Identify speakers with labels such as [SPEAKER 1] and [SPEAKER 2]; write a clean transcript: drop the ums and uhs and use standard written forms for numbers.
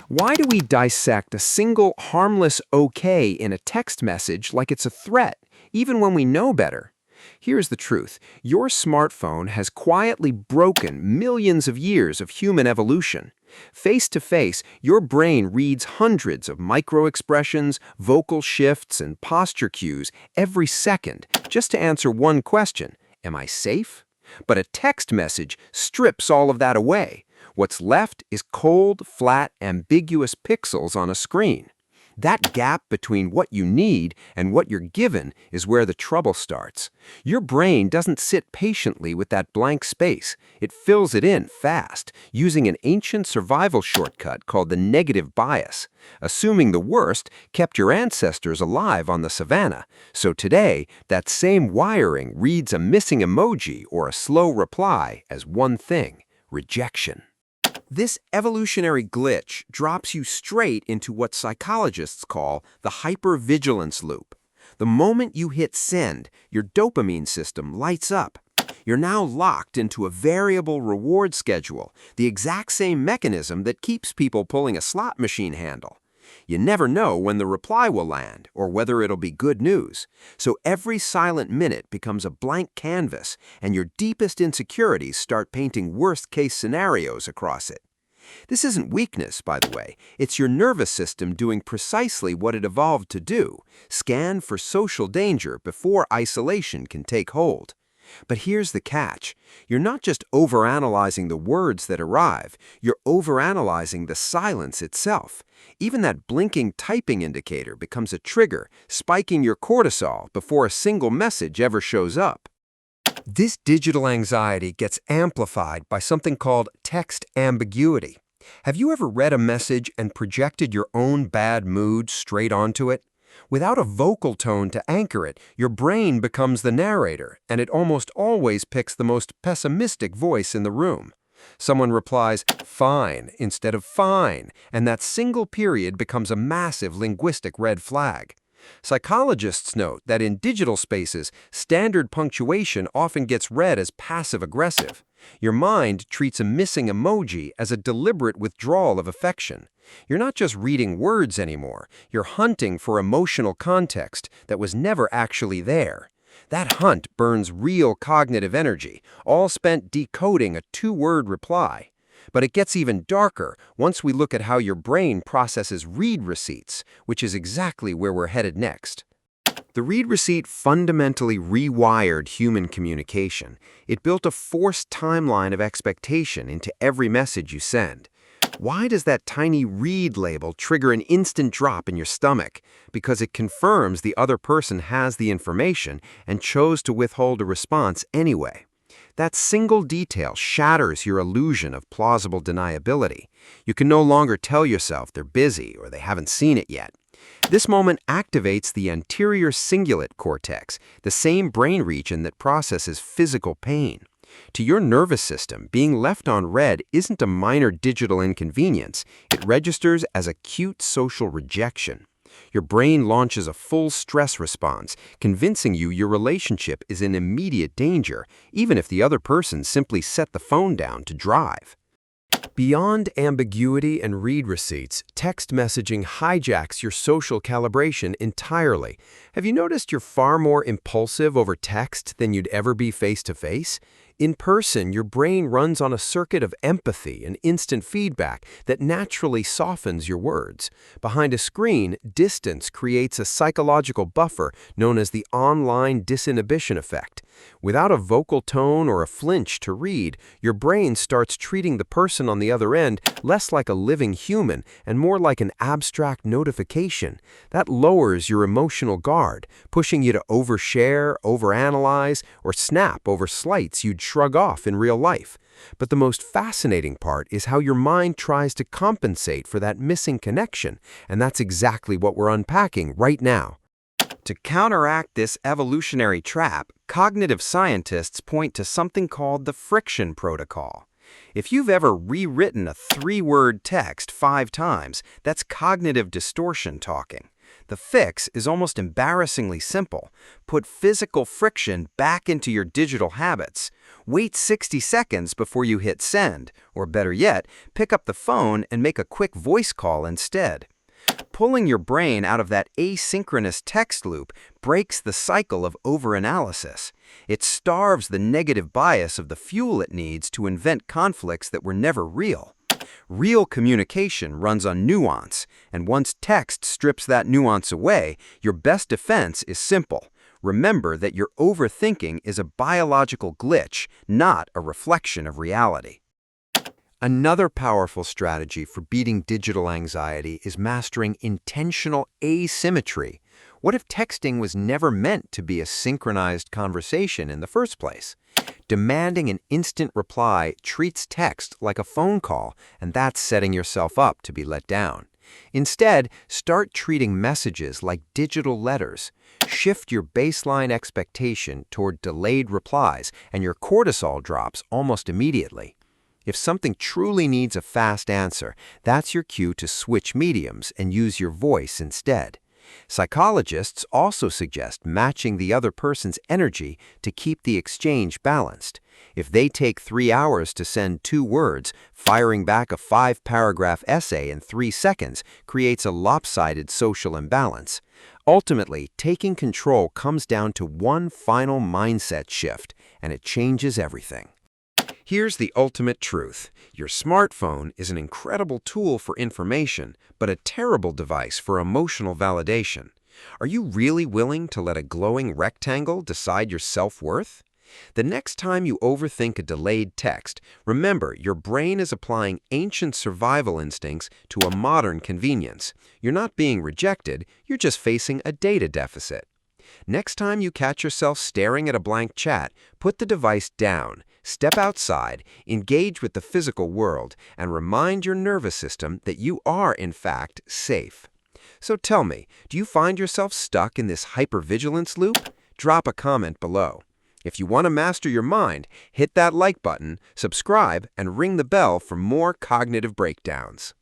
[SPEAKER 1] Why do we dissect a single harmless okay in a text message like it's a threat, even when we know better? Here's the truth. Your smartphone has quietly broken millions of years of human evolution. Face to face, your brain reads hundreds of micro-expressions, vocal shifts, and posture cues every second just to answer one question: am I safe? But a text message strips all of that away. What's left is cold, flat, ambiguous pixels on a screen. That gap between what you need and what you're given is where the trouble starts. Your brain doesn't sit patiently with that blank space. It fills it in fast, using an ancient survival shortcut called the negative bias. Assuming the worst kept your ancestors alive on the savannah. So today, that same wiring reads a missing emoji or a slow reply as one thing: rejection. This evolutionary glitch drops you straight into what psychologists call the hypervigilance loop. The moment you hit send, your dopamine system lights up. You're now locked into a variable reward schedule, the exact same mechanism that keeps people pulling a slot machine handle. You never know when the reply will land or whether it'll be good news. So every silent minute becomes a blank canvas, and your deepest insecurities start painting worst-case scenarios across it. This isn't weakness, by the way. It's your nervous system doing precisely what it evolved to do: scan for social danger before isolation can take hold. But here's the catch. You're not just overanalyzing the words that arrive, you're overanalyzing the silence itself. Even that blinking typing indicator becomes a trigger, spiking your cortisol before a single message ever shows up. This digital anxiety gets amplified by something called text ambiguity. Have you ever read a message and projected your own bad mood straight onto it? Without a vocal tone to anchor it, your brain becomes the narrator, and it almost always picks the most pessimistic voice in the room. Someone replies, "fine," instead of "fine," and that single period becomes a massive linguistic red flag. Psychologists note that in digital spaces, standard punctuation often gets read as passive-aggressive. Your mind treats a missing emoji as a deliberate withdrawal of affection. You're not just reading words anymore, you're hunting for emotional context that was never actually there. That hunt burns real cognitive energy, all spent decoding a two-word reply. But it gets even darker once we look at how your brain processes read receipts, which is exactly where we're headed next. The read receipt fundamentally rewired human communication. It built a forced timeline of expectation into every message you send. Why does that tiny read label trigger an instant drop in your stomach? Because it confirms the other person has the information and chose to withhold a response anyway. That single detail shatters your illusion of plausible deniability. You can no longer tell yourself they're busy or they haven't seen it yet. This moment activates the anterior cingulate cortex, the same brain region that processes physical pain. To your nervous system, being left on red isn't a minor digital inconvenience. It registers as acute social rejection. Your brain launches a full stress response, convincing you your relationship is in immediate danger, even if the other person simply set the phone down to drive. Beyond ambiguity and read receipts, text messaging hijacks your social calibration entirely. Have you noticed you're far more impulsive over text than you'd ever be face-to-face? In person, your brain runs on a circuit of empathy and instant feedback that naturally softens your words. Behind a screen, distance creates a psychological buffer known as the online disinhibition effect. Without a vocal tone or a flinch to read, your brain starts treating the person on the other end less like a living human and more like an abstract notification. That lowers your emotional guard, pushing you to overshare, overanalyze, or snap over slights you'd shrug off in real life. But the most fascinating part is how your mind tries to compensate for that missing connection, and that's exactly what we're unpacking right now. To counteract this evolutionary trap, cognitive scientists point to something called the friction protocol. If you've ever rewritten a three-word text 5 times, that's cognitive distortion talking.
[SPEAKER 2] The fix is almost embarrassingly simple. Put physical friction back into your digital habits. Wait 60 seconds before you hit send, or better yet, pick up the phone and make a quick voice call instead. Pulling your brain out of that asynchronous text loop breaks the cycle of overanalysis. It starves the negative bias of the fuel it needs to invent conflicts that were never real. Real communication runs on nuance, and once text strips that nuance away, your best defense is simple. Remember that your overthinking is a biological glitch, not a reflection of reality.
[SPEAKER 1] Another powerful strategy for beating digital anxiety is mastering intentional asymmetry. What if texting was never meant to be a synchronized conversation in the first place? Demanding an instant reply treats text like a phone call, and that's setting yourself up to be let down. Instead, start treating messages like digital letters. Shift your baseline expectation toward delayed replies, and your cortisol drops almost immediately. If something truly needs a fast answer, that's your cue to switch mediums and use your voice instead. Psychologists also suggest matching the other person's energy to keep the exchange balanced. If they take 3 hours to send 2 words, firing back a 5-paragraph essay in 3 seconds creates a lopsided social imbalance. Ultimately, taking control comes down to one final mindset shift, and it changes everything. Here's the ultimate truth. Your smartphone is an incredible tool for information, but a terrible device for emotional validation. Are you really willing to let a glowing rectangle decide your self-worth? The next time you overthink a delayed text, remember your brain is applying ancient survival instincts to a modern convenience. You're not being rejected, you're just facing a data deficit. Next time you catch yourself staring at a blank chat, put the device down, step outside, engage with the physical world, and remind your nervous system that you are, in fact, safe. So tell me, do you find yourself stuck in this hypervigilance loop? Drop a comment below. If you want to master your mind, hit that like button, subscribe, and ring the bell for more cognitive breakdowns.